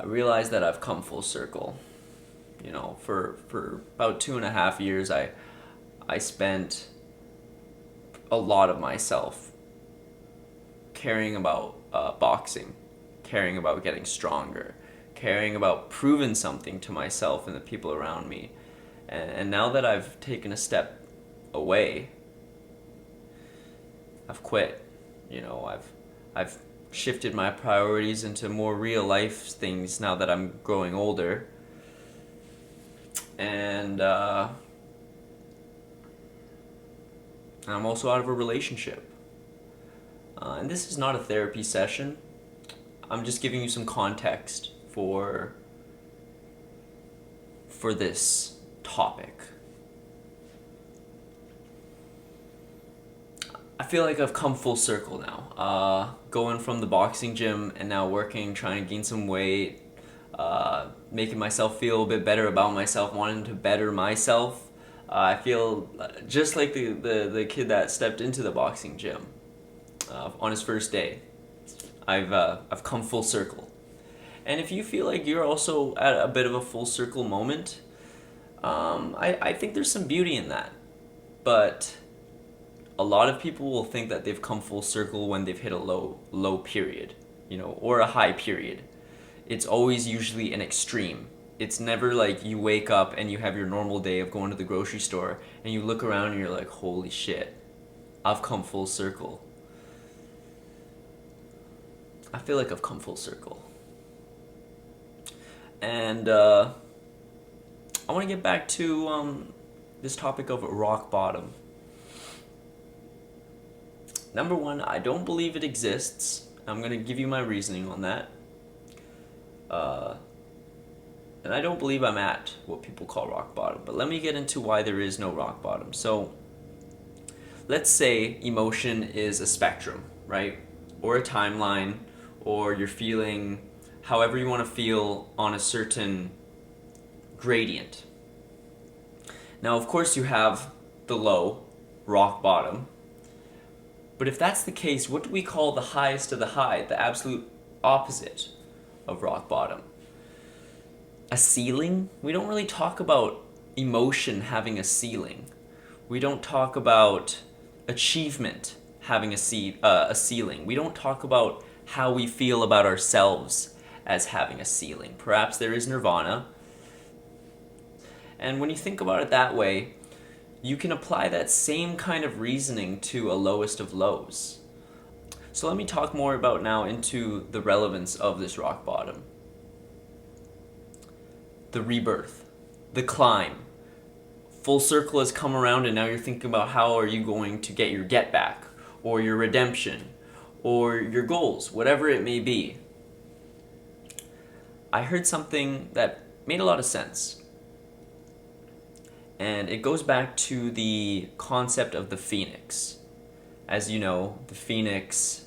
I realized that I've come full circle. For about 2.5 years, I spent a lot of myself caring about boxing, caring about getting stronger, caring about proving something to myself and the people around me. And now that I've taken a step away, I've quit. I've shifted my priorities into more real life things now that I'm growing older. And I'm also out of a relationship. And this is not a therapy session. I'm just giving you some context for this topic. I feel like I've come full circle now. Going from the boxing gym and now working, trying to gain some weight, making myself feel a bit better about myself, wanting to better myself. I feel just like the kid that stepped into the boxing gym on his first day. I've come full circle. And if you feel like you're also at a bit of a full circle moment, I think there's some beauty in that. But a lot of people will think that they've come full circle when they've hit a low period, or a high period. It's always usually an extreme. It's never like you wake up and you have your normal day of going to the grocery store and you look around and you're like, holy shit, I've come full circle. I feel like I've come full circle. And I want to get back to this topic of rock bottom. Number one, I don't believe it exists. I'm going to give you my reasoning on that. And I don't believe I'm at what people call rock bottom. But let me get into why there is no rock bottom. So, let's say emotion is a spectrum, right? Or a timeline, or you're feeling however you want to feel on a certain gradient. Now, of course, you have the low, rock bottom. But if that's the case, what do we call the highest of the high, the absolute opposite of rock bottom? A ceiling? We don't really talk about emotion having a ceiling. We don't talk about achievement having a ceiling. We don't talk about how we feel about ourselves as having a ceiling. Perhaps there is nirvana. And when you think about it that way, you can apply that same kind of reasoning to a lowest of lows. So let me talk more about now into the relevance of this rock bottom. The rebirth, the climb. Full circle has come around and now you're thinking about how are you going to get your get back, or your redemption, or your goals, whatever it may be. I heard something that made a lot of sense. And it goes back to the concept of the phoenix. As you know, the phoenix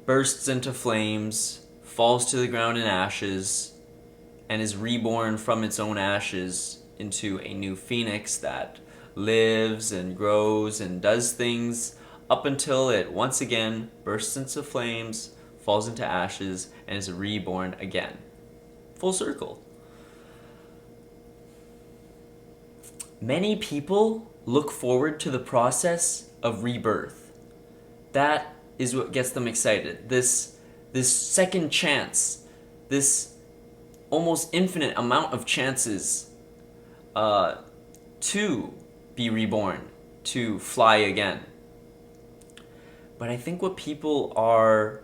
bursts into flames, falls to the ground in ashes, and is reborn from its own ashes into a new phoenix that lives and grows and does things up until it once again bursts into flames, falls into ashes, and is reborn again. Full circle. Many people look forward to the process of rebirth. That is what gets them excited. This second chance, this almost infinite amount of chances to be reborn, to fly again. But I think what people are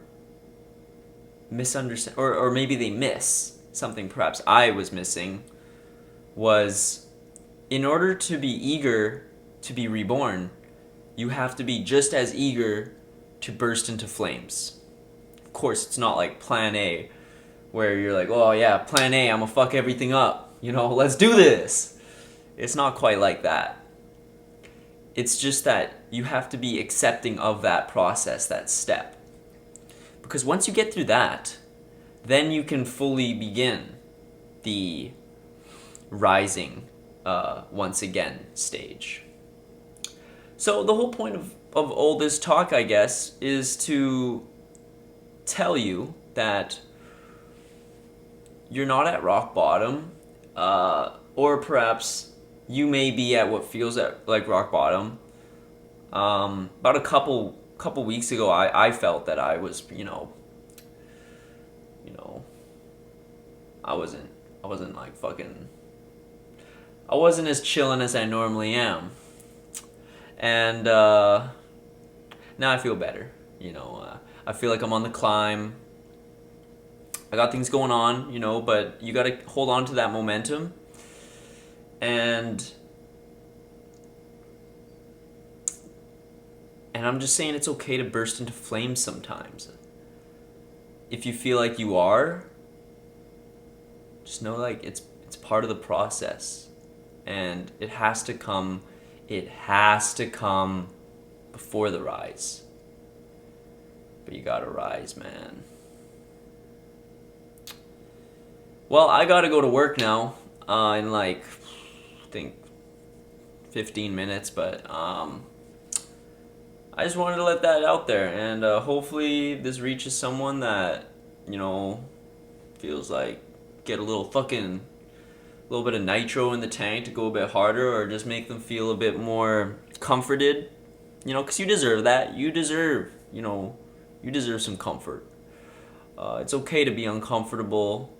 misunderstanding, or maybe they miss something perhaps I was missing, was in order to be eager to be reborn, you have to be just as eager to burst into flames. Of course, it's not like plan A, where you're like, oh yeah, plan A, I'm gonna fuck everything up. Let's do this. It's not quite like that. It's just that you have to be accepting of that process, that step. Because once you get through that, then you can fully begin the rising once again stage. So the whole point of all this talk, I guess, is to tell you that you're not at rock bottom, or perhaps you may be at what feels like rock bottom. About a couple weeks ago, I felt that I was, you know, I wasn't like fucking, I wasn't as chillin' as I normally am, and now I feel better. I feel like I'm on the climb. I got things going on, but you gotta hold on to that momentum. And I'm just saying it's okay to burst into flames sometimes. If you feel like you are, just know like it's part of the process. And it has to come before the rise. But you gotta rise, man. Well, I gotta go to work now in like, I think 15 minutes, but I just wanted to let that out there, and hopefully this reaches someone that, feels like get a little bit of nitro in the tank to go a bit harder, or just make them feel a bit more comforted, because you deserve that. You deserve some comfort. It's okay to be uncomfortable.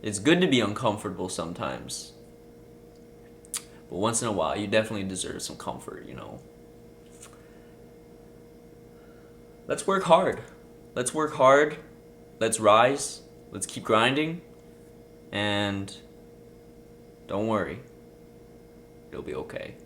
It's good to be uncomfortable sometimes. But once in a while, you definitely deserve some comfort, Let's work hard. Let's work hard. Let's rise. Let's keep grinding. And don't worry. It'll be okay.